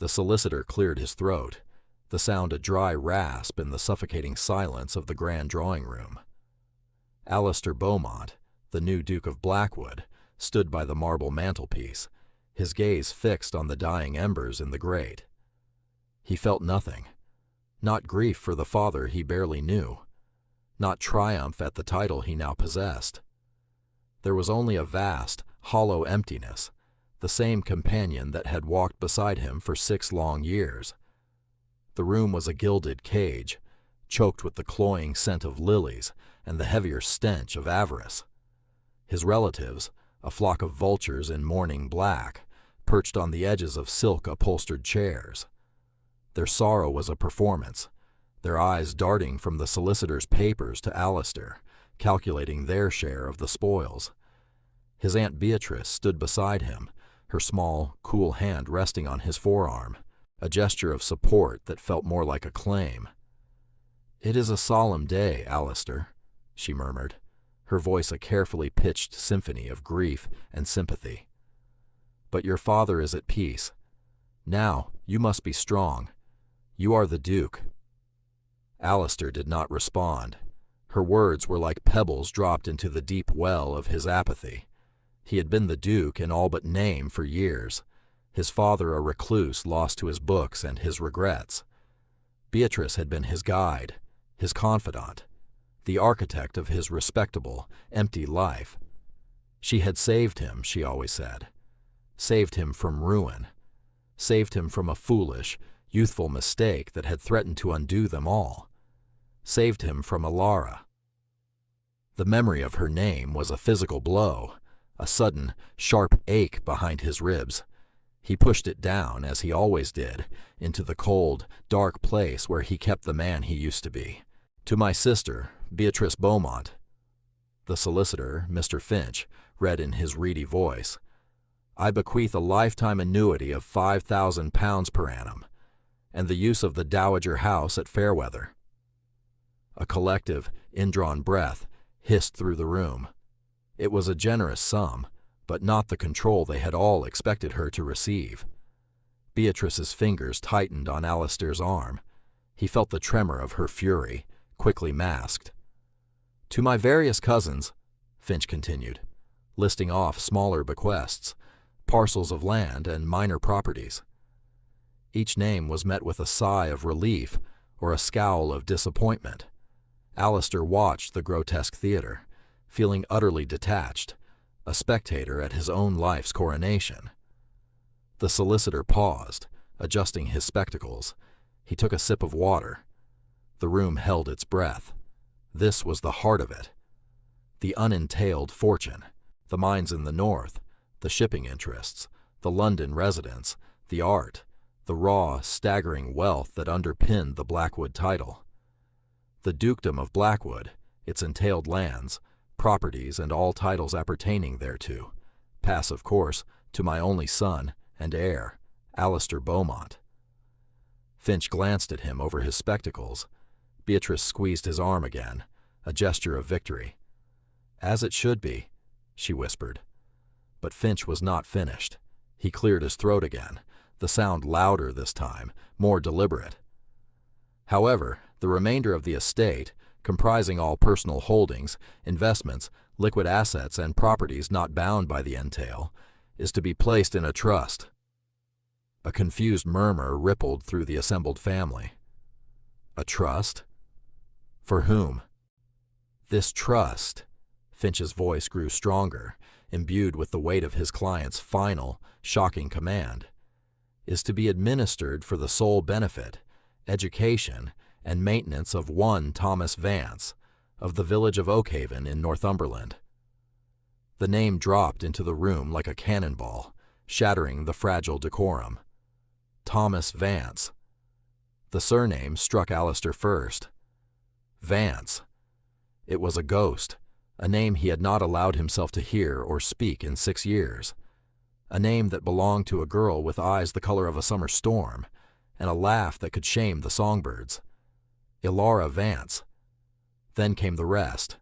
The solicitor cleared his throat, the sound a dry rasp in the suffocating silence of the grand drawing room. Alistair Beaumont, the new Duke of Blackwood, stood by the marble mantelpiece, his gaze fixed on the dying embers in the grate. He felt nothing, not grief for the father he barely knew, not triumph at the title he now possessed. There was only a vast, hollow emptiness, the same companion that had walked beside him for 6 long years. The room was a gilded cage, choked with the cloying scent of lilies and the heavier stench of avarice. His relatives, a flock of vultures in mourning black, perched on the edges of silk-upholstered chairs. Their sorrow was a performance, their eyes darting from the solicitor's papers to Alistair, calculating their share of the spoils. His Aunt Beatrice stood beside him, her small, cool hand resting on his forearm, a gesture of support that felt more like a claim. "It is a solemn day, Alistair," she murmured, her voice a carefully pitched symphony of grief and sympathy. "But your father is at peace. Now, you must be strong. You are the Duke." Alistair did not respond. Her words were like pebbles dropped into the deep well of his apathy. He had been the Duke in all but name for years, his father a recluse lost to his books and his regrets. Beatrice had been his guide, his confidant, the architect of his respectable, empty life. She had saved him, she always said, saved him from ruin, saved him from a foolish, youthful mistake that had threatened to undo them all, saved him from Alara. The memory of her name was a physical blow, a sudden, sharp ache behind his ribs. He pushed it down, as he always did, into the cold, dark place where he kept the man he used to be. "To my sister, Beatrice Beaumont," the solicitor, Mr. Finch, read in his reedy voice, "I bequeath a lifetime annuity of £5,000 per annum, and the use of the Dowager House at Fairweather." A collective, indrawn breath hissed through the room. It was a generous sum, but not the control they had all expected her to receive. Beatrice's fingers tightened on Alistair's arm. He felt the tremor of her fury, quickly masked. "To my various cousins," Finch continued, listing off smaller bequests, parcels of land and minor properties. Each name was met with a sigh of relief or a scowl of disappointment. Alistair watched the grotesque theater, feeling utterly detached, a spectator at his own life's coronation. The solicitor paused, adjusting his spectacles. He took a sip of water. The room held its breath. This was the heart of it. The unentailed fortune, the mines in the north, the shipping interests, the London residence, the art, the raw, staggering wealth that underpinned the Blackwood title. The dukedom of Blackwood, its entailed lands, properties and all titles appertaining thereto, pass, of course, to my only son and heir, Alistair Beaumont. Finch glanced at him over his spectacles. Beatrice squeezed his arm again, a gesture of victory. "As it should be," she whispered. But Finch was not finished. He cleared his throat again, the sound louder this time, more deliberate. "However, the remainder of the estate, comprising all personal holdings, investments, liquid assets, and properties not bound by the entail, is to be placed in a trust." A confused murmur rippled through the assembled family. A trust? For whom? This trust, Finch's voice grew stronger, imbued with the weight of his client's final, shocking command, is to be administered for the sole benefit, education, and maintenance of one Thomas Vance, of the village of Oakhaven in Northumberland. The name dropped into the room like a cannonball, shattering the fragile decorum. Thomas Vance. The surname struck Alistair first. Vance. It was a ghost, a name he had not allowed himself to hear or speak in 6 years. A name that belonged to a girl with eyes the color of a summer storm, and a laugh that could shame the songbirds. Alara Vance. Then came the rest.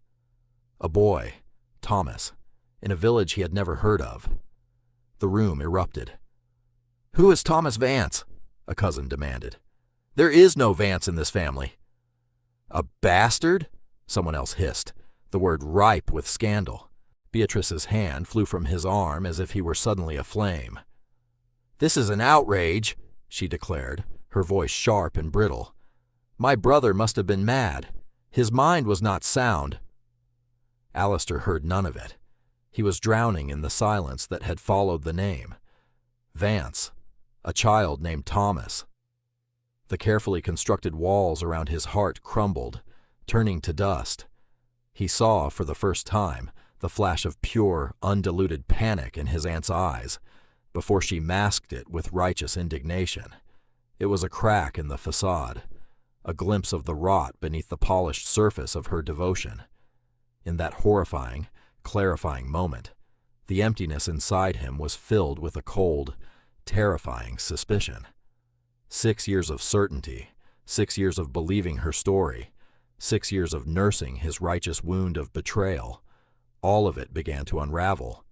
A boy, Thomas, in a village he had never heard of. The room erupted. "Who is Thomas Vance?" a cousin demanded. "There is no Vance in this family." "A bastard?" someone else hissed, the word ripe with scandal. Beatrice's hand flew from his arm as if he were suddenly aflame. "This is an outrage," she declared, her voice sharp and brittle. "My brother must have been mad. His mind was not sound." Alistair heard none of it. He was drowning in the silence that had followed the name. Vance, a child named Thomas. The carefully constructed walls around his heart crumbled, turning to dust. He saw, for the first time, the flash of pure, undiluted panic in his aunt's eyes, before she masked it with righteous indignation. It was a crack in the facade, a glimpse of the rot beneath the polished surface of her devotion. In that horrifying, clarifying moment, the emptiness inside him was filled with a cold, terrifying suspicion. 6 years of certainty, 6 years of believing her story, 6 years of nursing his righteous wound of betrayal, all of it began to unravel.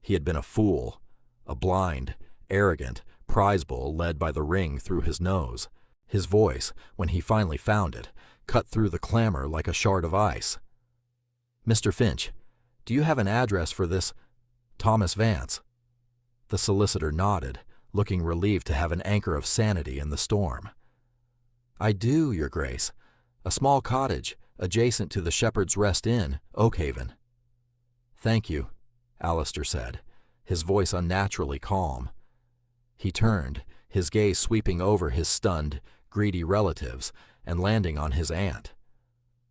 He had been a fool, a blind, arrogant prize bull led by the ring through his nose. His voice, when he finally found it, cut through the clamor like a shard of ice. "Mr. Finch, do you have an address for this Thomas Vance?" The solicitor nodded, looking relieved to have an anchor of sanity in the storm. "I do, Your Grace. A small cottage, adjacent to the Shepherd's Rest Inn, Oakhaven." "Thank you," Alistair said, his voice unnaturally calm. He turned, his gaze sweeping over his stunned, greedy relatives and landing on his aunt.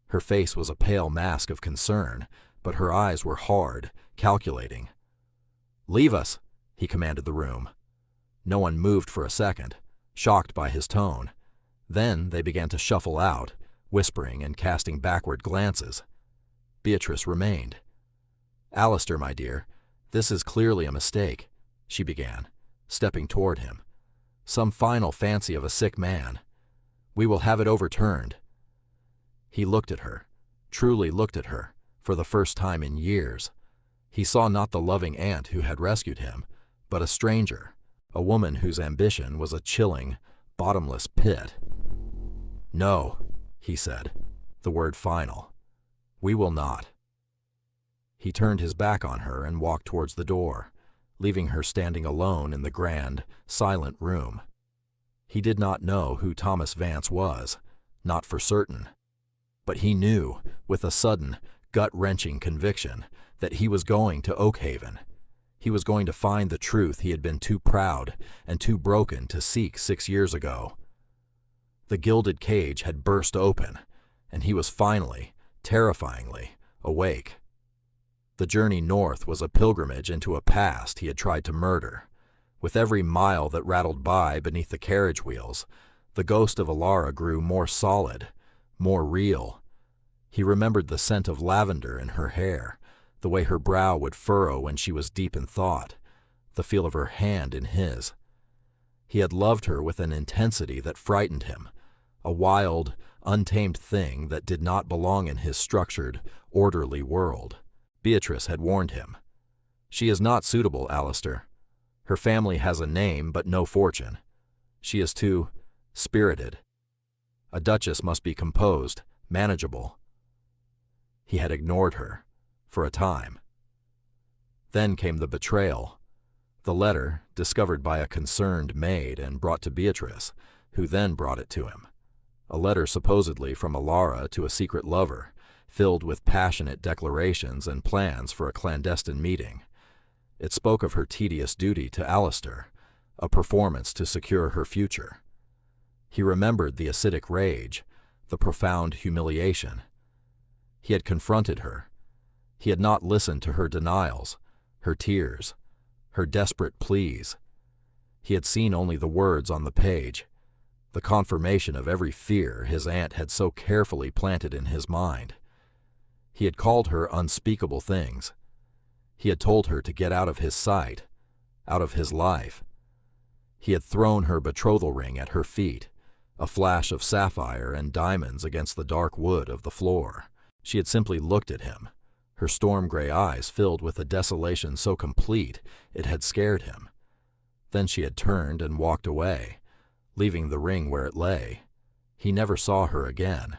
Her face was a pale mask of concern, but her eyes were hard, calculating. "Leave us," he commanded the room. No one moved for a second, shocked by his tone. Then they began to shuffle out, whispering and casting backward glances. Beatrice remained. "Alistair, my dear, this is clearly a mistake," she began, stepping toward him. "Some final fancy of a sick man. We will have it overturned." He looked at her, truly looked at her, for the first time in years. He saw not the loving aunt who had rescued him, but a stranger, a woman whose ambition was a chilling, bottomless pit. "No," he said, the word final. "We will not." He turned his back on her and walked towards the door, leaving her standing alone in the grand, silent room. He did not know who Thomas Vance was, not for certain. But he knew, with a sudden, gut-wrenching conviction, that he was going to Oakhaven. He was going to find the truth he had been too proud and too broken to seek 6 years ago. The gilded cage had burst open, and he was finally, terrifyingly, awake. The journey north was a pilgrimage into a past he had tried to murder. With every mile that rattled by beneath the carriage wheels, the ghost of Alara grew more solid, more real. He remembered the scent of lavender in her hair, the way her brow would furrow when she was deep in thought, the feel of her hand in his. He had loved her with an intensity that frightened him, a wild, untamed thing that did not belong in his structured, orderly world. Beatrice had warned him. "She is not suitable, Alistair. Her family has a name but no fortune. She is too spirited. A duchess must be composed, manageable." He had ignored her, for a time. Then came the betrayal. The letter, discovered by a concerned maid and brought to Beatrice, who then brought it to him. A letter supposedly from Alara to a secret lover, filled with passionate declarations and plans for a clandestine meeting. It spoke of her tedious duty to Alistair, a performance to secure her future. He remembered the acidic rage, the profound humiliation. He had confronted her. He had not listened to her denials, her tears, her desperate pleas. He had seen only the words on the page, the confirmation of every fear his aunt had so carefully planted in his mind. He had called her unspeakable things. He had told her to get out of his sight, out of his life. He had thrown her betrothal ring at her feet, a flash of sapphire and diamonds against the dark wood of the floor. She had simply looked at him, her storm-gray eyes filled with a desolation so complete it had scared him. Then she had turned and walked away, leaving the ring where it lay. He never saw her again.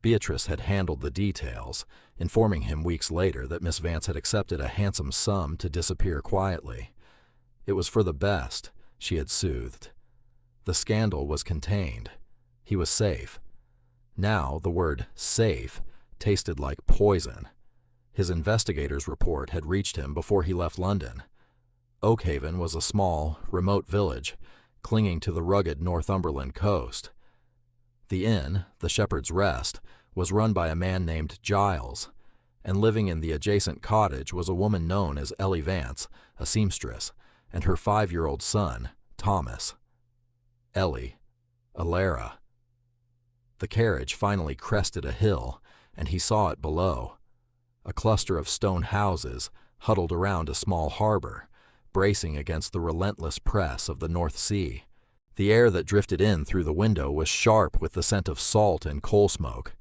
Beatrice had handled the details, informing him weeks later that Miss Vance had accepted a handsome sum to disappear quietly. It was for the best, she had soothed. The scandal was contained. He was safe. Now the word safe tasted like poison. His investigator's report had reached him before he left London. Oakhaven was a small, remote village, clinging to the rugged Northumberland coast. The inn, the Shepherd's Rest, was run by a man named Giles, and living in the adjacent cottage was a woman known as Ellie Vance, a seamstress, and her 5-year-old son, Thomas. Ellie, Alara. The carriage finally crested a hill, and he saw it below. A cluster of stone houses huddled around a small harbor, bracing against the relentless press of the North Sea. The air that drifted in through the window was sharp with the scent of salt and coal smoke.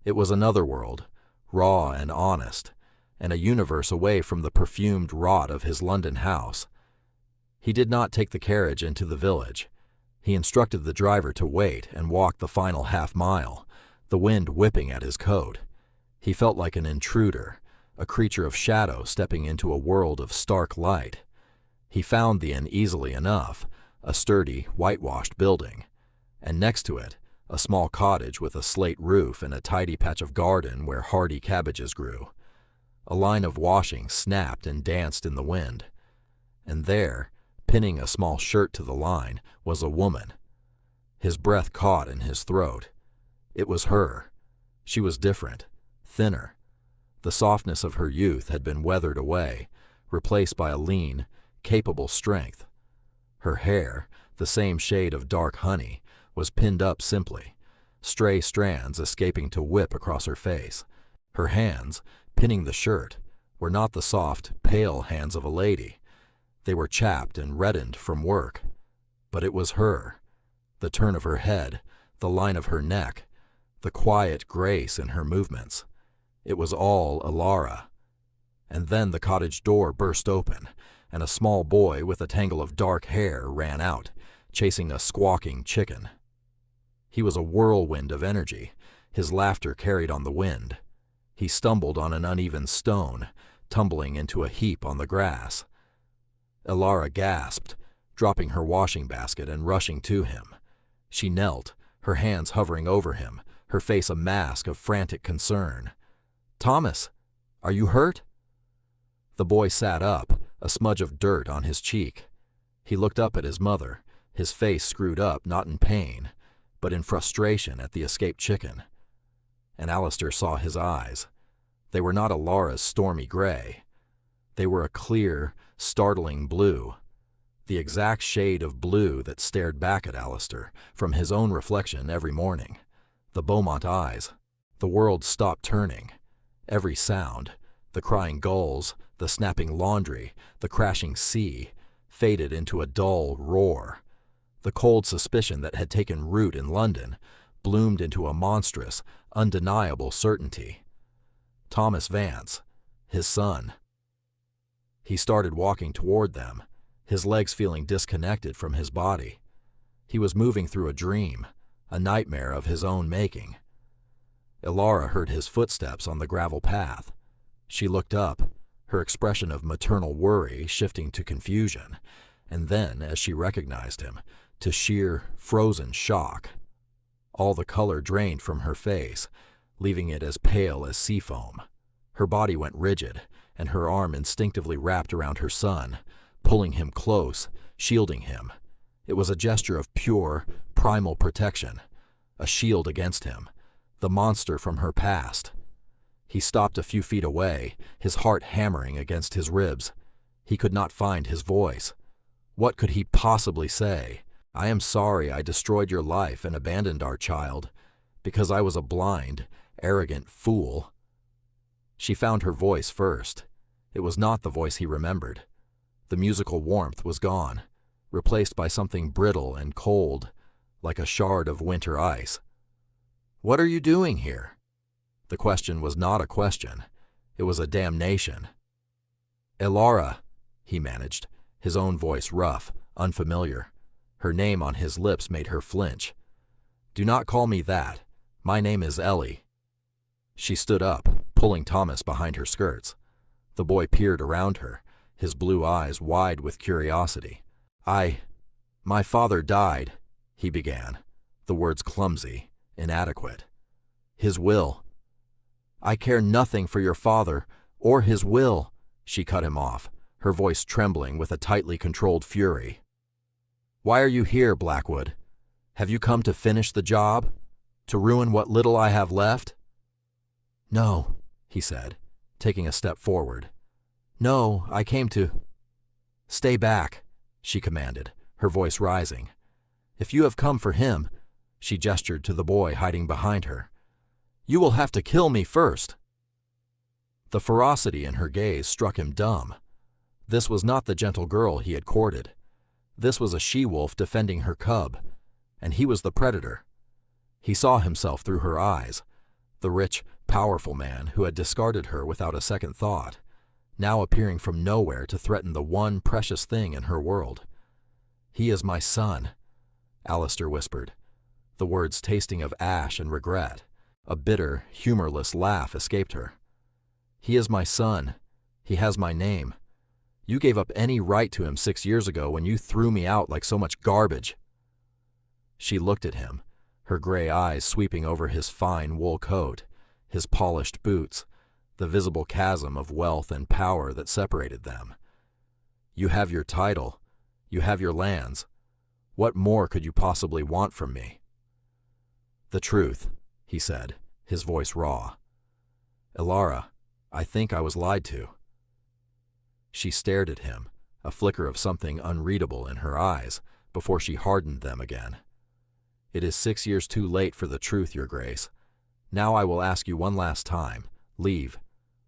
It was another world, raw and honest, and a universe away from the perfumed rot of his London house. He did not take the carriage into the village. He instructed the driver to wait and walk the final half-mile, the wind whipping at his coat. He felt like an intruder, a creature of shadow stepping into a world of stark light. He found the inn easily enough, a sturdy, whitewashed building, and next to it, a small cottage with a slate roof and a tidy patch of garden where hardy cabbages grew. A line of washing snapped and danced in the wind. And there, pinning a small shirt to the line, was a woman. His breath caught in his throat. It was her. She was different, thinner. The softness of her youth had been weathered away, replaced by a lean, capable strength. Her hair, the same shade of dark honey, was pinned up simply, stray strands escaping to whip across her face. Her hands, pinning the shirt, were not the soft, pale hands of a lady. They were chapped and reddened from work. But it was her. The turn of her head, the line of her neck, the quiet grace in her movements. It was all Alara. And then the cottage door burst open, and a small boy with a tangle of dark hair ran out, chasing a squawking chicken. He was a whirlwind of energy, his laughter carried on the wind. He stumbled on an uneven stone, tumbling into a heap on the grass. Alara gasped, dropping her washing basket and rushing to him. She knelt, her hands hovering over him, her face a mask of frantic concern. "Thomas, are you hurt?" The boy sat up, a smudge of dirt on his cheek. He looked up at his mother, his face screwed up not in pain, but in frustration at the escaped chicken. And Alistair saw his eyes. They were not Alara's stormy gray. They were a clear, startling blue, the exact shade of blue that stared back at Alistair from his own reflection every morning. The Beaumont eyes. The world stopped turning. Every sound, the crying gulls, the snapping laundry, the crashing sea, faded into a dull roar. The cold suspicion that had taken root in London bloomed into a monstrous, undeniable certainty. Thomas Vance, his son. He started walking toward them, his legs feeling disconnected from his body. He was moving through a dream, a nightmare of his own making. Alara heard his footsteps on the gravel path. She looked up, her expression of maternal worry shifting to confusion, and then, as she recognized him, to sheer, frozen shock. All the color drained from her face, leaving it as pale as sea foam. Her body went rigid, and her arm instinctively wrapped around her son, pulling him close, shielding him. It was a gesture of pure, primal protection, a shield against him, the monster from her past. He stopped a few feet away, his heart hammering against his ribs. He could not find his voice. What could he possibly say? "I am sorry I destroyed your life and abandoned our child, because I was a blind, arrogant fool." She found her voice first. It was not the voice he remembered. The musical warmth was gone, replaced by something brittle and cold, like a shard of winter ice. "What are you doing here?" The question was not a question. It was a damnation. "Alara," he managed, his own voice rough, unfamiliar. Her name on his lips made her flinch. "Do not call me that. My name is Ellie." She stood up, pulling Thomas behind her skirts. The boy peered around her, his blue eyes wide with curiosity. My father died," he began, the words clumsy, inadequate. "His will." "I care nothing for your father or his will," she cut him off, her voice trembling with a tightly controlled fury. "Why are you here, Blackwood? Have you come to finish the job? To ruin what little I have left?" "No," he said, taking a step forward. "No, I came to—" "Stay back," she commanded, her voice rising. "If you have come for him," she gestured to the boy hiding behind her, "you will have to kill me first." The ferocity in her gaze struck him dumb. This was not the gentle girl he had courted. This was a she-wolf defending her cub, and he was the predator. He saw himself through her eyes, the rich, powerful man who had discarded her without a second thought, now appearing from nowhere to threaten the one precious thing in her world. "He is my son," Alistair whispered, the words tasting of ash and regret. A bitter, humorless laugh escaped her. "He is my son. He has my name. You gave up any right to him 6 years ago when you threw me out like so much garbage." She looked at him, her gray eyes sweeping over his fine wool coat, his polished boots, the visible chasm of wealth and power that separated them. "You have your title. You have your lands. What more could you possibly want from me?" "The truth," he said, his voice raw. "Elara, I think I was lied to." She stared at him, a flicker of something unreadable in her eyes, before she hardened them again. "It is 6 years too late for the truth, Your Grace. Now I will ask you one last time. Leave.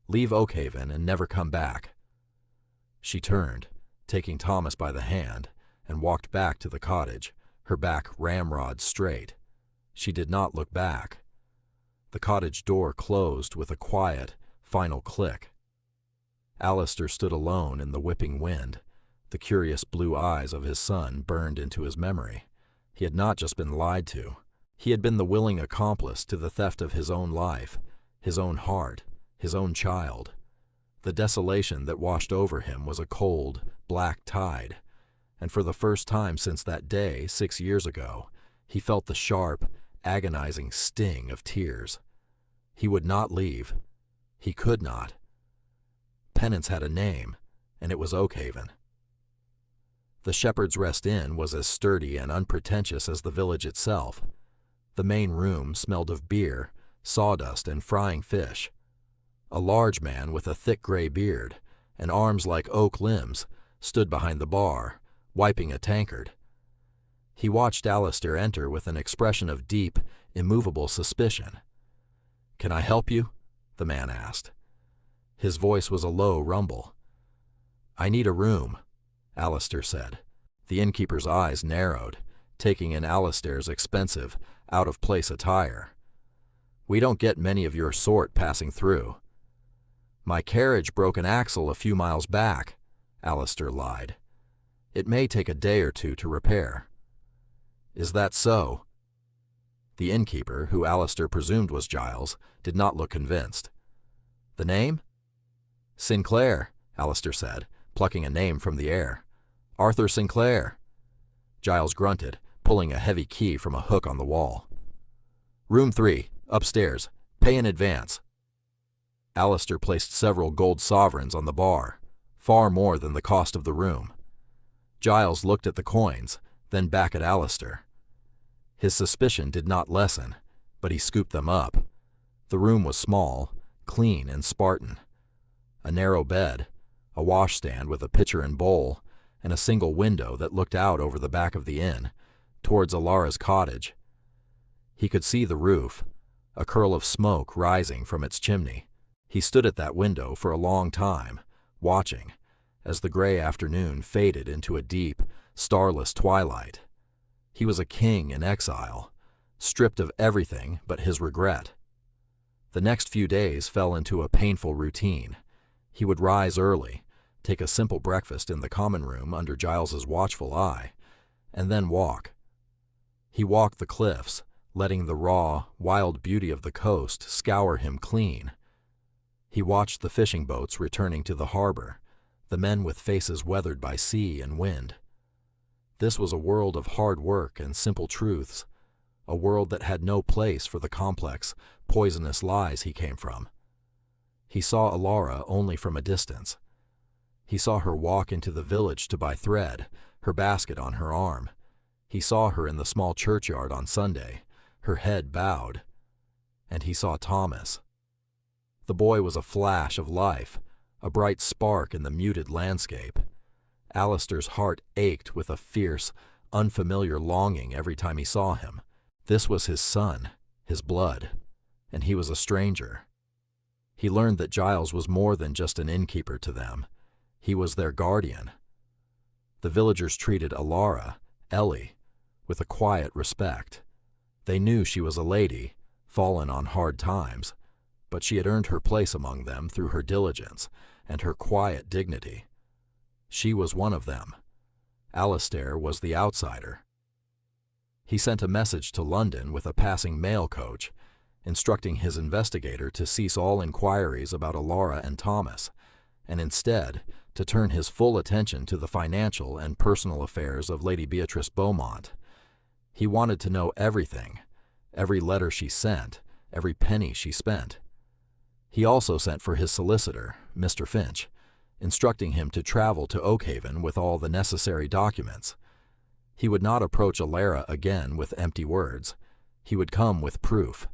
Leave Oakhaven and never come back." She turned, taking Thomas by the hand, and walked back to the cottage, her back ramrod straight. She did not look back. The cottage door closed with a quiet, final click. Alistair stood alone in the whipping wind. The curious blue eyes of his son burned into his memory. He had not just been lied to. He had been the willing accomplice to the theft of his own life, his own heart, his own child. The desolation that washed over him was a cold, black tide, and for the first time since that day 6 years ago, he felt the sharp, agonizing sting of tears. He would not leave. He could not. Penance had a name, and it was Oakhaven. The Shepherd's Rest Inn was as sturdy and unpretentious as the village itself. The main room smelled of beer, sawdust, and frying fish. A large man with a thick gray beard and arms like oak limbs stood behind the bar, wiping a tankard. He watched Alistair enter with an expression of deep, immovable suspicion. "Can I help you?" the man asked. His voice was a low rumble. "I need a room," Alistair said. The innkeeper's eyes narrowed, taking in Alistair's expensive, out-of-place attire. "We don't get many of your sort passing through." "My carriage broke an axle a few miles back," Alistair lied. "It may take a day or two to repair." "Is that so?" The innkeeper, who Alistair presumed was Giles, did not look convinced. "The name?" "Sinclair," Alistair said, plucking a name from the air. "Arthur Sinclair." Giles grunted, pulling a heavy key from a hook on the wall. "Room 3, upstairs. Pay in advance." Alistair placed several gold sovereigns on the bar, far more than the cost of the room. Giles looked at the coins, then back at Alistair. His suspicion did not lessen, but he scooped them up. The room was small, clean and Spartan. A narrow bed, a washstand with a pitcher and bowl, and a single window that looked out over the back of the inn, towards Elara's cottage. He could see the roof, a curl of smoke rising from its chimney. He stood at that window for a long time, watching, as the gray afternoon faded into a deep, starless twilight. He was a king in exile, stripped of everything but his regret. The next few days fell into a painful routine. He would rise early, take a simple breakfast in the common room under Giles's watchful eye, and then walk. He walked the cliffs, letting the raw, wild beauty of the coast scour him clean. He watched the fishing boats returning to the harbor, the men with faces weathered by sea and wind. This was a world of hard work and simple truths, a world that had no place for the complex, poisonous lies he came from. He saw Alara only from a distance. He saw her walk into the village to buy thread, her basket on her arm. He saw her in the small churchyard on Sunday, her head bowed. And he saw Thomas. The boy was a flash of life, a bright spark in the muted landscape. Alistair's heart ached with a fierce, unfamiliar longing every time he saw him. This was his son, his blood, and he was a stranger. He learned that Giles was more than just an innkeeper to them. He was their guardian. The villagers treated Alara, Ellie, with a quiet respect. They knew she was a lady, fallen on hard times, but she had earned her place among them through her diligence and her quiet dignity. She was one of them. Alistair was the outsider. He sent a message to London with a passing mail coach, instructing his investigator to cease all inquiries about Alara and Thomas, and instead to turn his full attention to the financial and personal affairs of Lady Beatrice Beaumont. He wanted to know everything, every letter she sent, every penny she spent. He also sent for his solicitor, Mr. Finch, instructing him to travel to Oakhaven with all the necessary documents. He would not approach Alara again with empty words. He would come with proof.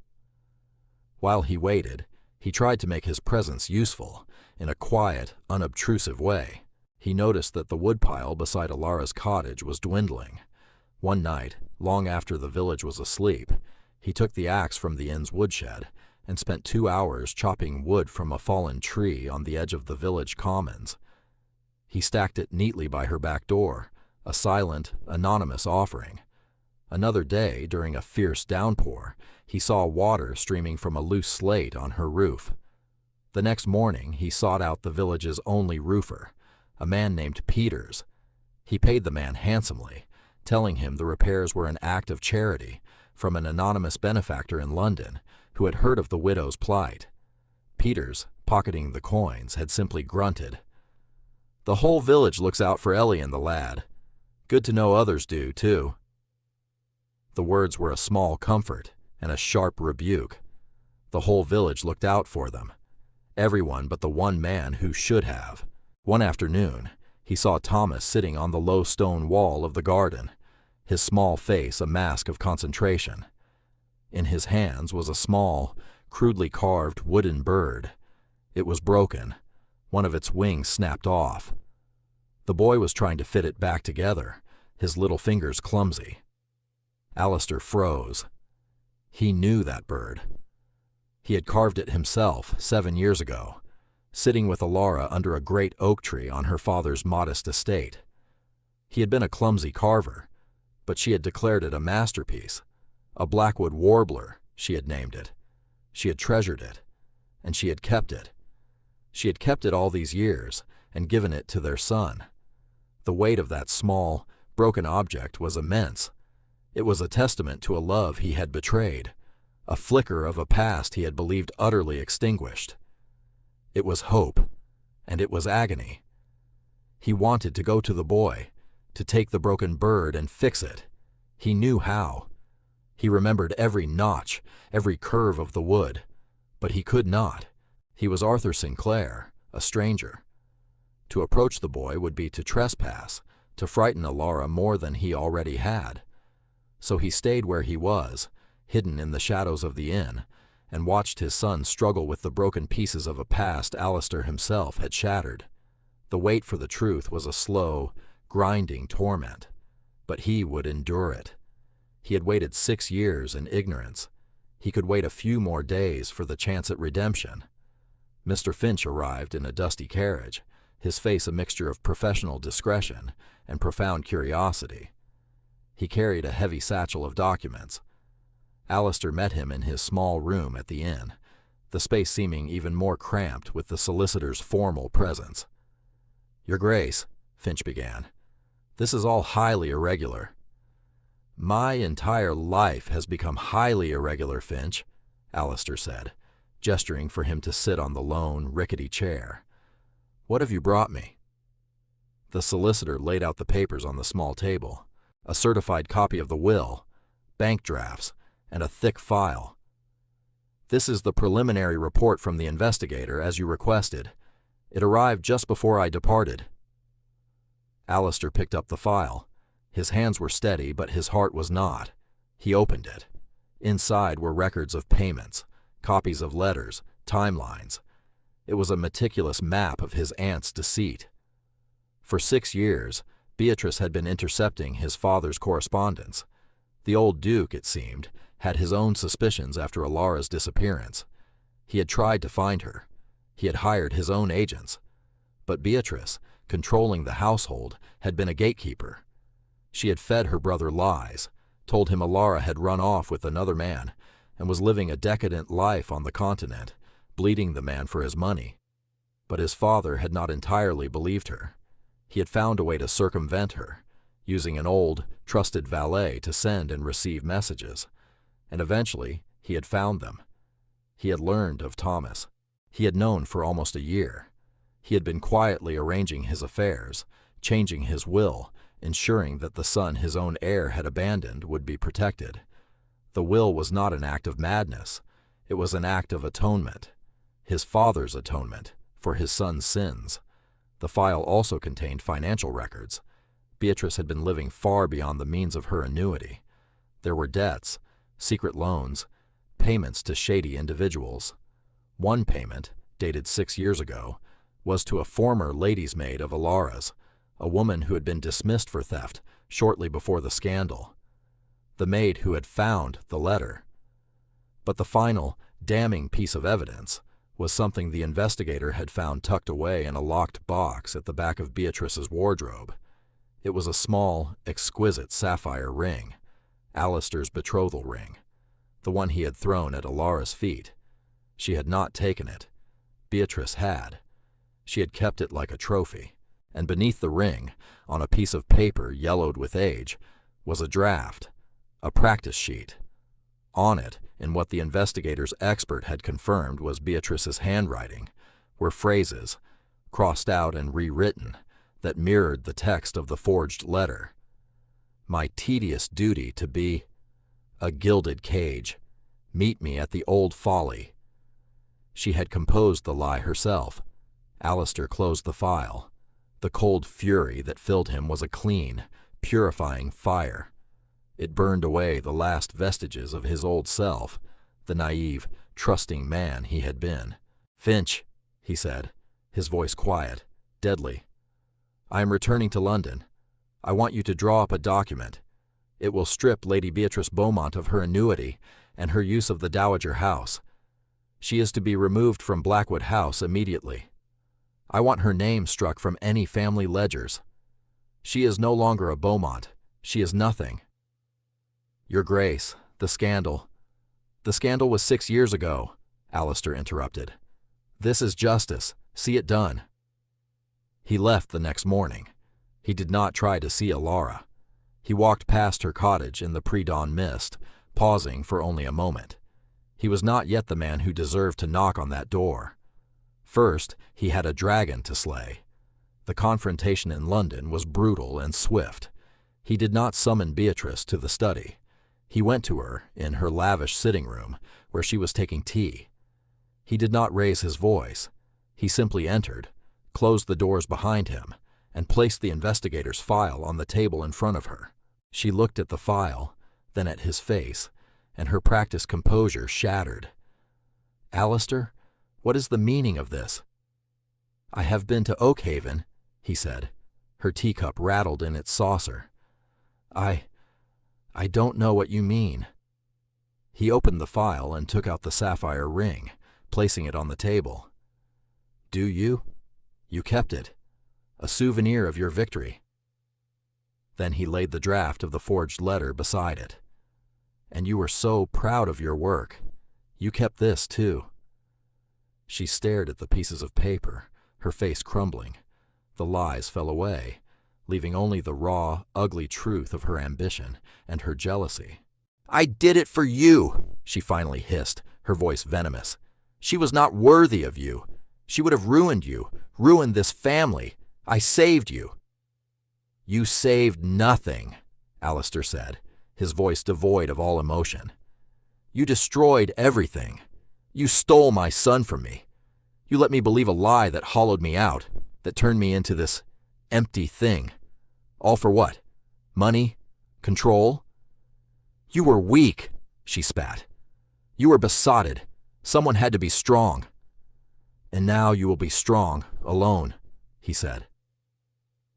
While he waited, he tried to make his presence useful, in a quiet, unobtrusive way. He noticed that the woodpile beside Alara's cottage was dwindling. One night, long after the village was asleep, he took the axe from the inn's woodshed and spent 2 hours chopping wood from a fallen tree on the edge of the village commons. He stacked it neatly by her back door, a silent, anonymous offering. Another day, during a fierce downpour, he saw water streaming from a loose slate on her roof. The next morning, he sought out the village's only roofer, a man named Peters. He paid the man handsomely, telling him the repairs were an act of charity from an anonymous benefactor in London who had heard of the widow's plight. Peters, pocketing the coins, had simply grunted, "The whole village looks out for Ellie and the lad. Good to know others do, too." The words were a small comfort and a sharp rebuke. The whole village looked out for them. Everyone but the one man who should have. One afternoon, he saw Thomas sitting on the low stone wall of the garden, his small face a mask of concentration. In his hands was a small, crudely carved wooden bird. It was broken. One of its wings snapped off. The boy was trying to fit it back together, his little fingers clumsy. Alistair froze. He knew that bird. He had carved it himself 7 years ago, sitting with Alara under a great oak tree on her father's modest estate. He had been a clumsy carver, but she had declared it a masterpiece. A Blackwood warbler, she had named it. She had treasured it, and she had kept it. She had kept it all these years and given it to their son. The weight of that small, broken object was immense. It was a testament to a love he had betrayed, a flicker of a past he had believed utterly extinguished. It was hope, and it was agony. He wanted to go to the boy, to take the broken bird and fix it. He knew how. He remembered every notch, every curve of the wood, but he could not. He was Arthur Sinclair, a stranger. To approach the boy would be to trespass, to frighten Alara more than he already had. So he stayed where he was, hidden in the shadows of the inn, and watched his son struggle with the broken pieces of a past Alistair himself had shattered. The wait for the truth was a slow, grinding torment, but he would endure it. He had waited 6 years in ignorance. He could wait a few more days for the chance at redemption. Mr. Finch arrived in a dusty carriage, his face a mixture of professional discretion and profound curiosity. He carried a heavy satchel of documents. Alistair met him in his small room at the inn, the space seeming even more cramped with the solicitor's formal presence. "Your Grace," Finch began, "this is all highly irregular. My entire life has become highly irregular, Finch, Alistair said, gesturing for him to sit on the lone, rickety chair. What have you brought me? The solicitor laid out the papers on the small table, a certified copy of the will, bank drafts, and a thick file. This is the preliminary report from the investigator, as you requested. It arrived just before I departed. Alistair picked up the file. His hands were steady, but his heart was not. He opened it. Inside were records of payments, copies of letters, timelines. It was a meticulous map of his aunt's deceit. For 6 years, Beatrice had been intercepting his father's correspondence. The old Duke, it seemed, had his own suspicions after Alara's disappearance. He had tried to find her. He had hired his own agents. But Beatrice, controlling the household, had been a gatekeeper. She had fed her brother lies, told him Alara had run off with another man, and was living a decadent life on the continent, bleeding the man for his money. But his father had not entirely believed her. He had found a way to circumvent her, using an old, trusted valet to send and receive messages. And eventually, he had found them. He had learned of Thomas. He had known for almost a year. He had been quietly arranging his affairs, changing his will, ensuring that the son his own heir had abandoned would be protected. The will was not an act of madness. It was an act of atonement. His father's atonement for his son's sins. The file also contained financial records. Beatrice had been living far beyond the means of her annuity. There were debts, secret loans, payments to shady individuals. One payment, dated 6 years ago, was to a former lady's maid of Alara's, a woman who had been dismissed for theft shortly before the scandal. The maid who had found the letter. But the final, damning piece of evidence was something the investigator had found tucked away in a locked box at the back of Beatrice's wardrobe. It was a small, exquisite sapphire ring, Alistair's betrothal ring, the one he had thrown at Alara's feet. She had not taken it. Beatrice had. She had kept it like a trophy, and beneath the ring, on a piece of paper yellowed with age, was a draft, a practice sheet. On it, in what the investigator's expert had confirmed was Beatrice's handwriting, were phrases, crossed out and rewritten, that mirrored the text of the forged letter. My tedious duty to be a gilded cage. Meet me at the Old Folly. She had composed the lie herself. Alistair closed the file. The cold fury that filled him was a clean, purifying fire. It burned away the last vestiges of his old self, the naive, trusting man he had been. Finch, he said, his voice quiet, deadly. I am returning to London. I want you to draw up a document. It will strip Lady Beatrice Beaumont of her annuity and her use of the Dowager House. She is to be removed from Blackwood House immediately. I want her name struck from any family ledgers. She is no longer a Beaumont. She is nothing. Your Grace, the scandal. The scandal was 6 years ago, Alistair interrupted. This is justice. See it done. He left the next morning. He did not try to see Alara. He walked past her cottage in the pre-dawn mist, pausing for only a moment. He was not yet the man who deserved to knock on that door. First, he had a dragon to slay. The confrontation in London was brutal and swift. He did not summon Beatrice to the study. He went to her in her lavish sitting room, where she was taking tea. He did not raise his voice. He simply entered, closed the doors behind him, and placed the investigator's file on the table in front of her. She looked at the file, then at his face, and her practiced composure shattered. Alistair, what is the meaning of this? I have been to Oakhaven, he said. Her teacup rattled in its saucer. I don't know what you mean. He opened the file and took out the sapphire ring, placing it on the table. Do you? You kept it. A souvenir of your victory. Then he laid the draft of the forged letter beside it. And you were so proud of your work. You kept this, too. She stared at the pieces of paper, her face crumbling. The lies fell away, leaving only the raw, ugly truth of her ambition and her jealousy. "I did it for you," she finally hissed, her voice venomous. "She was not worthy of you. She would have ruined you, ruined this family. I saved you." "You saved nothing," Alistair said, his voice devoid of all emotion. "You destroyed everything. You stole my son from me. You let me believe a lie that hollowed me out, that turned me into this empty thing. All for what? Money? Control? You were weak," she spat. "You were besotted. Someone had to be strong." "And now you will be strong, alone," he said.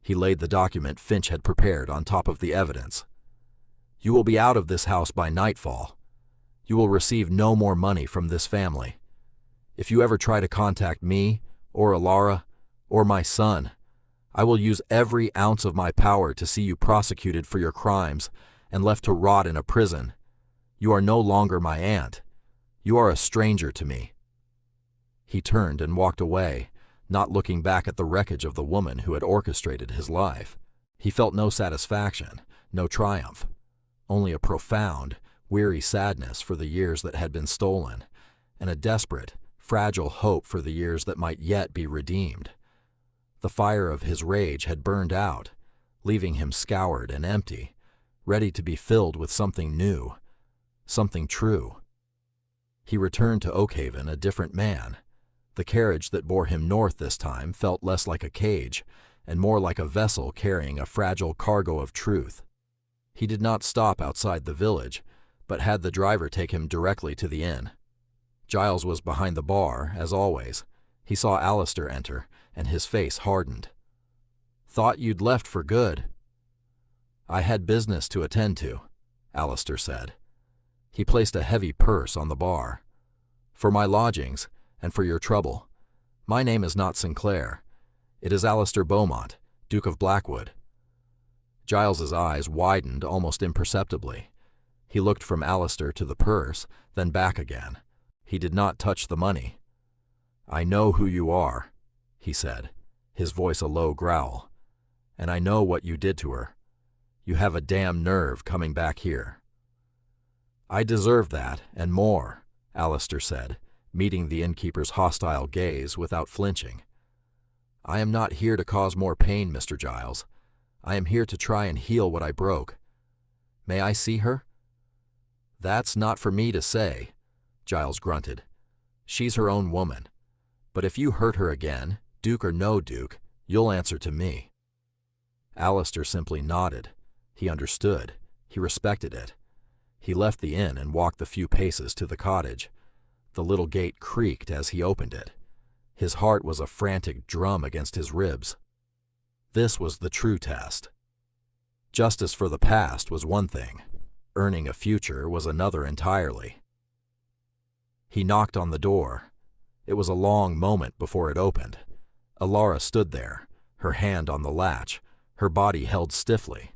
He laid the document Finch had prepared on top of the evidence. "You will be out of this house by nightfall. You will receive no more money from this family. If you ever try to contact me, or Alara, or my son, I will use every ounce of my power to see you prosecuted for your crimes and left to rot in a prison. You are no longer my aunt. You are a stranger to me." He turned and walked away, not looking back at the wreckage of the woman who had orchestrated his life. He felt no satisfaction, no triumph, only a profound, weary sadness for the years that had been stolen, and a desperate, fragile hope for the years that might yet be redeemed. The fire of his rage had burned out, leaving him scoured and empty, ready to be filled with something new, something true. He returned to Oakhaven a different man. The carriage that bore him north this time felt less like a cage and more like a vessel carrying a fragile cargo of truth. He did not stop outside the village, but had the driver take him directly to the inn. Giles was behind the bar, as always. He saw Alistair enter, and his face hardened. "Thought you'd left for good." "I had business to attend to," Alistair said. He placed a heavy purse on the bar. "For my lodgings, and for your trouble. My name is not Sinclair. It is Alistair Beaumont, Duke of Blackwood." Giles's eyes widened almost imperceptibly. He looked from Alistair to the purse, then back again. He did not touch the money. "I know who you are," he said, his voice a low growl. "And I know what you did to her. You have a damn nerve coming back here." "I deserve that, and more," Alistair said, meeting the innkeeper's hostile gaze without flinching. "I am not here to cause more pain, Mr. Giles. I am here to try and heal what I broke. May I see her?" "That's not for me to say," Giles grunted. "She's her own woman. But if you hurt her again, Duke or no Duke, you'll answer to me." Alistair simply nodded. He understood. He respected it. He left the inn and walked the few paces to the cottage. The little gate creaked as he opened it. His heart was a frantic drum against his ribs. This was the true test. Justice for the past was one thing. Earning a future was another entirely. He knocked on the door. It was a long moment before it opened. Alara stood there, her hand on the latch, her body held stiffly.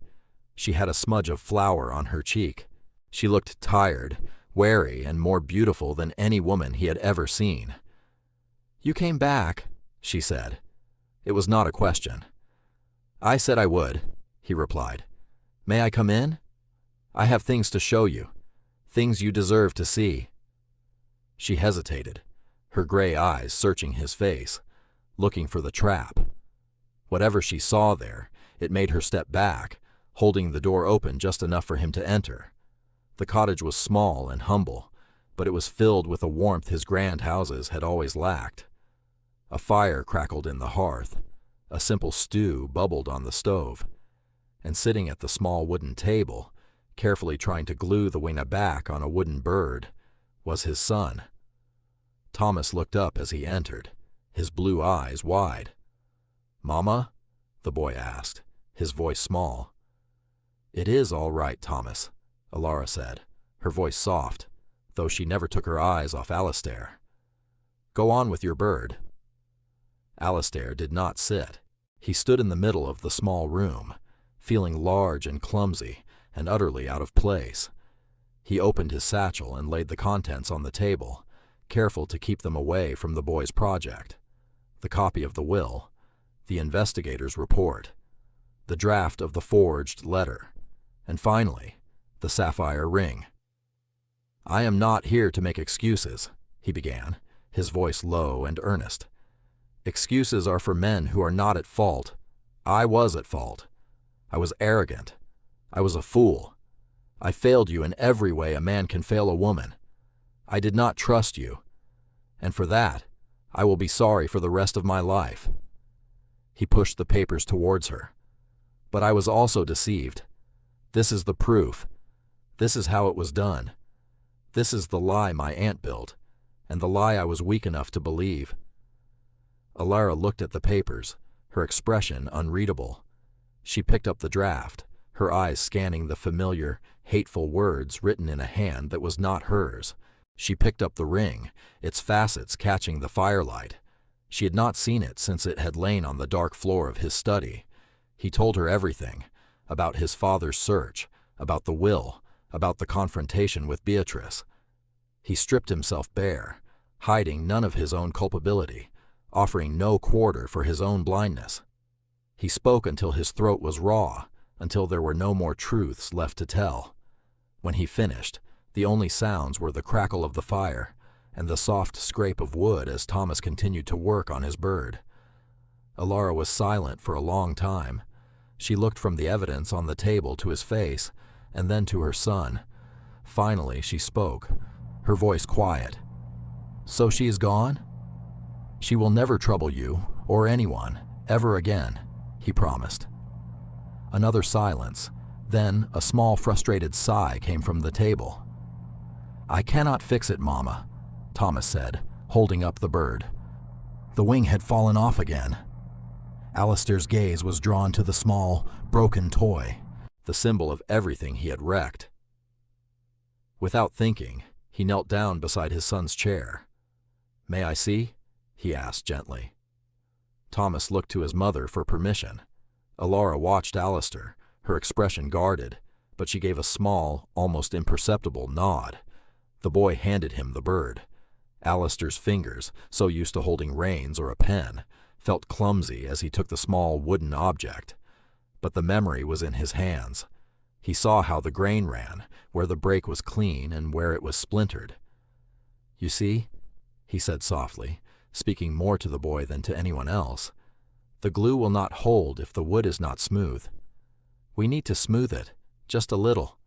She had a smudge of flour on her cheek. She looked tired, wary, and more beautiful than any woman he had ever seen. "You came back," she said. It was not a question. "I said I would," he replied. "May I come in? I have things to show you, things you deserve to see." She hesitated, her gray eyes searching his face, looking for the trap. Whatever she saw there, it made her step back, holding the door open just enough for him to enter. The cottage was small and humble, but it was filled with a warmth his grand houses had always lacked. A fire crackled in the hearth. A simple stew bubbled on the stove. And sitting at the small wooden table, carefully trying to glue the wing back on a wooden bird, was his son. Thomas looked up as he entered, his blue eyes wide. "Mama?" the boy asked, his voice small. "It is all right, Thomas," Alara said, her voice soft, though she never took her eyes off Alistair. "Go on with your bird." Alistair did not sit. He stood in the middle of the small room, feeling large and clumsy and utterly out of place. He opened his satchel and laid the contents on the table, careful to keep them away from the boy's project. The copy of the will, the investigator's report, the draft of the forged letter, and finally, the sapphire ring. "I am not here to make excuses," he began, his voice low and earnest. "Excuses are for men who are not at fault. I was at fault. I was arrogant. I was a fool. I failed you in every way a man can fail a woman. I did not trust you, and for that, I will be sorry for the rest of my life." He pushed the papers towards her. "But I was also deceived. This is the proof. This is how it was done. This is the lie my aunt built, and the lie I was weak enough to believe." Alara looked at the papers, her expression unreadable. She picked up the draft, her eyes scanning the familiar, hateful words written in a hand that was not hers. She picked up the ring, its facets catching the firelight. She had not seen it since it had lain on the dark floor of his study. He told her everything, about his father's search, about the will, about the confrontation with Beatrice. He stripped himself bare, hiding none of his own culpability, offering no quarter for his own blindness. He spoke until his throat was raw, until there were no more truths left to tell. When he finished, the only sounds were the crackle of the fire and the soft scrape of wood as Thomas continued to work on his bird. Alara was silent for a long time. She looked from the evidence on the table to his face, and then to her son. Finally, she spoke, her voice quiet. "So she is gone? She will never trouble you, or anyone, ever again," he promised. Another silence, then a small frustrated sigh came from the table. "I cannot fix it, Mama," Thomas said, holding up the bird. The wing had fallen off again. Alistair's gaze was drawn to the small, broken toy, the symbol of everything he had wrecked. Without thinking, he knelt down beside his son's chair. "May I see?" he asked gently. Thomas looked to his mother for permission. Alara watched Alistair, her expression guarded, but she gave a small, almost imperceptible nod. The boy handed him the bird. Alistair's fingers, so used to holding reins or a pen, felt clumsy as he took the small wooden object. But the memory was in his hands. He saw how the grain ran, where the break was clean and where it was splintered. "You see," he said softly, speaking more to the boy than to anyone else, "the glue will not hold if the wood is not smooth. We need to smooth it, just a little."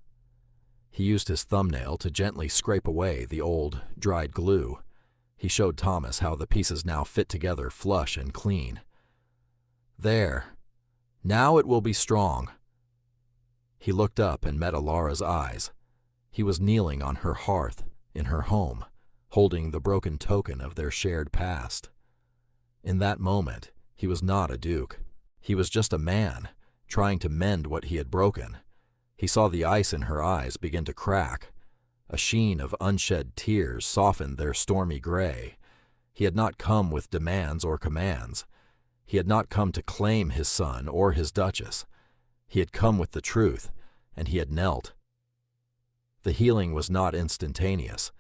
He used his thumbnail to gently scrape away the old, dried glue. He showed Thomas how the pieces now fit together flush and clean. "There. Now it will be strong." He looked up and met Alara's eyes. He was kneeling on her hearth, in her home, holding the broken token of their shared past. In that moment, he was not a duke. He was just a man, trying to mend what he had broken. He saw the ice in her eyes begin to crack. A sheen of unshed tears softened their stormy gray. He had not come with demands or commands. He had not come to claim his son or his duchess. He had come with the truth, and he had knelt. The healing was not instantaneous.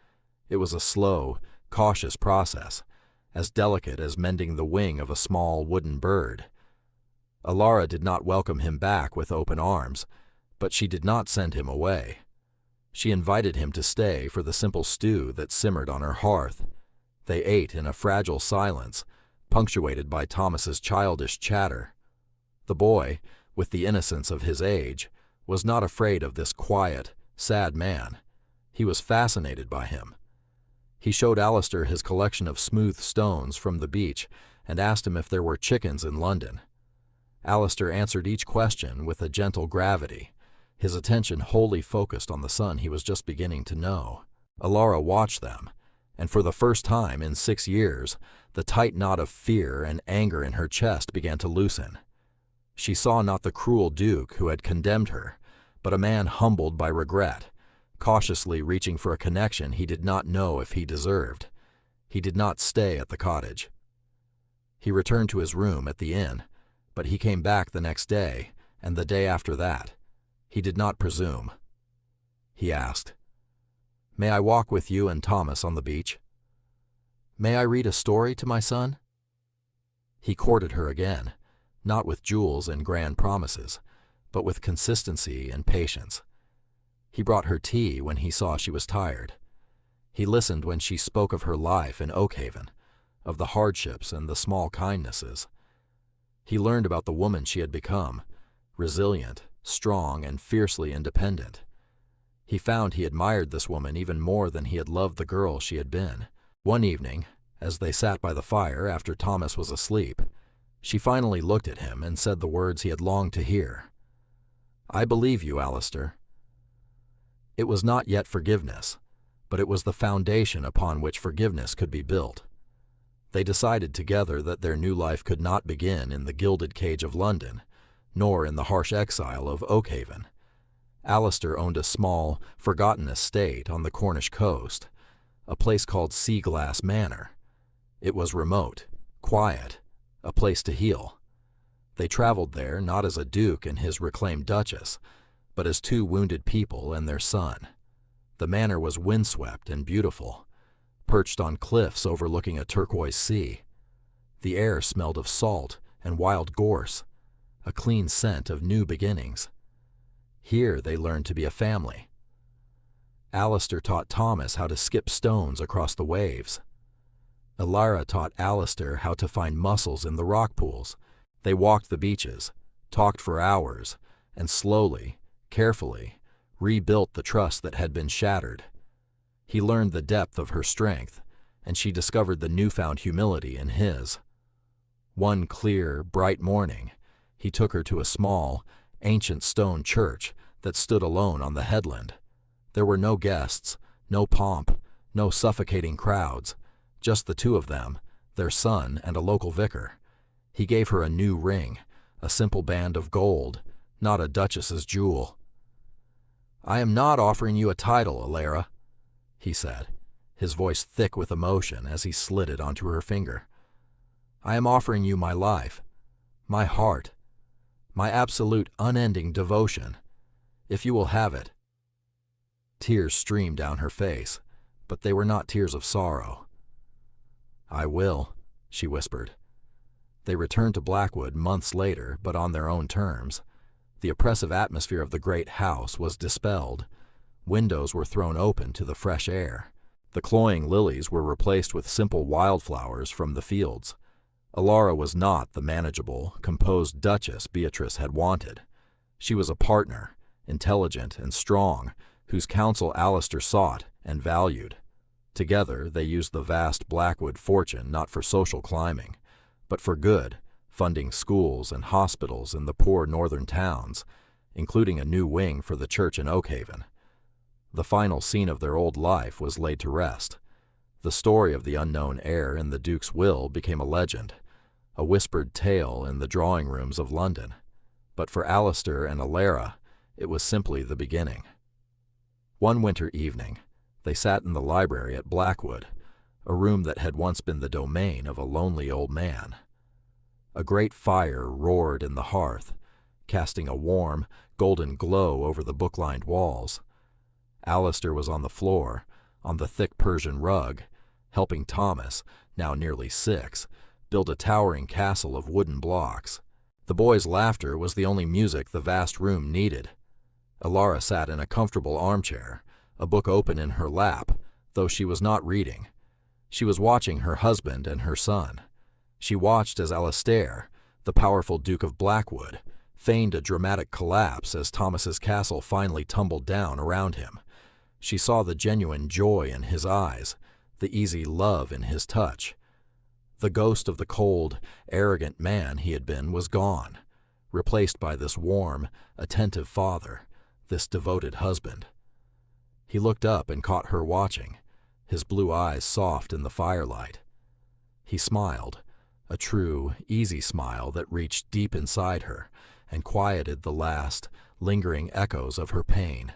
It was a slow, cautious process, as delicate as mending the wing of a small wooden bird. Alara did not welcome him back with open arms, but she did not send him away. She invited him to stay for the simple stew that simmered on her hearth. They ate in a fragile silence, punctuated by Thomas's childish chatter. The boy, with the innocence of his age, was not afraid of this quiet, sad man. He was fascinated by him. He showed Alistair his collection of smooth stones from the beach and asked him if there were chickens in London. Alistair answered each question with a gentle gravity, his attention wholly focused on the son he was just beginning to know. Alara watched them, and for the first time in 6 years, the tight knot of fear and anger in her chest began to loosen. She saw not the cruel duke who had condemned her, but a man humbled by regret, cautiously reaching for a connection he did not know if he deserved. He did not stay at the cottage. He returned to his room at the inn, but he came back the next day, and the day after that. He did not presume. He asked, "May I walk with you and Thomas on the beach? May I read a story to my son?" He courted her again, not with jewels and grand promises, but with consistency and patience. He brought her tea when he saw she was tired. He listened when she spoke of her life in Oakhaven, of the hardships and the small kindnesses. He learned about the woman she had become, resilient, strong, and fiercely independent. He found he admired this woman even more than he had loved the girl she had been. One evening, as they sat by the fire after Thomas was asleep, she finally looked at him and said the words he had longed to hear. "I believe you, Alistair." It was not yet forgiveness, but it was the foundation upon which forgiveness could be built. They decided together that their new life could not begin in the gilded cage of London, nor in the harsh exile of Oakhaven. Alistair owned a small, forgotten estate on the Cornish coast, a place called Sea Glass Manor. It was remote, quiet, a place to heal. They traveled there not as a duke and his reclaimed duchess, but as two wounded people and their son. The manor was windswept and beautiful, perched on cliffs overlooking a turquoise sea. The air smelled of salt and wild gorse, a clean scent of new beginnings. Here they learned to be a family. Alistair taught Thomas how to skip stones across the waves. Elara taught Alistair how to find mussels in the rock pools. They walked the beaches, talked for hours, and slowly, carefully, rebuilt the trust that had been shattered. He learned the depth of her strength, and she discovered the newfound humility in his. One clear, bright morning, he took her to a small, ancient stone church that stood alone on the headland. There were no guests, no pomp, no suffocating crowds, just the two of them, their son and a local vicar. He gave her a new ring, a simple band of gold, not a duchess's jewel. "I am not offering you a title, Elara," he said, his voice thick with emotion as he slid it onto her finger. "I am offering you my life, my heart, my absolute unending devotion, if you will have it." Tears streamed down her face, but they were not tears of sorrow. "I will," she whispered. They returned to Blackwood months later, but on their own terms. The oppressive atmosphere of the great house was dispelled. Windows were thrown open to the fresh air. The cloying lilies were replaced with simple wildflowers from the fields. Elara was not the manageable, composed duchess Beatrice had wanted. She was a partner, intelligent and strong, whose counsel Alistair sought and valued. Together they used the vast Blackwood fortune not for social climbing, but for good, funding schools and hospitals in the poor northern towns, including a new wing for the church in Oakhaven. The final scene of their old life was laid to rest. The story of the unknown heir in the Duke's will became a legend, a whispered tale in the drawing rooms of London. But for Alistair and Elara, it was simply the beginning. One winter evening, they sat in the library at Blackwood, a room that had once been the domain of a lonely old man. A great fire roared in the hearth, casting a warm, golden glow over the book-lined walls. Alistair was on the floor, on the thick Persian rug, helping Thomas, now nearly 6, build a towering castle of wooden blocks. The boy's laughter was the only music the vast room needed. Elara sat in a comfortable armchair, a book open in her lap, though she was not reading. She was watching her husband and her son. She watched as Alistair, the powerful Duke of Blackwood, feigned a dramatic collapse as Thomas's castle finally tumbled down around him. She saw the genuine joy in his eyes, the easy love in his touch. The ghost of the cold, arrogant man he had been was gone, replaced by this warm, attentive father, this devoted husband. He looked up and caught her watching, his blue eyes soft in the firelight. He smiled, a true, easy smile that reached deep inside her and quieted the last, lingering echoes of her pain.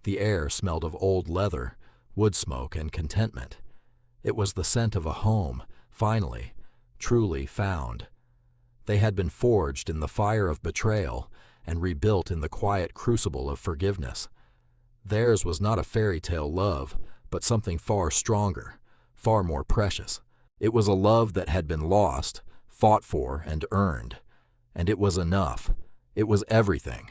The air smelled of old leather, wood smoke, and contentment. It was the scent of a home, finally, truly found. They had been forged in the fire of betrayal and rebuilt in the quiet crucible of forgiveness. Theirs was not a fairy tale love, but something far stronger, far more precious. It was a love that had been lost, fought for, and earned, And it was enough. It was everything.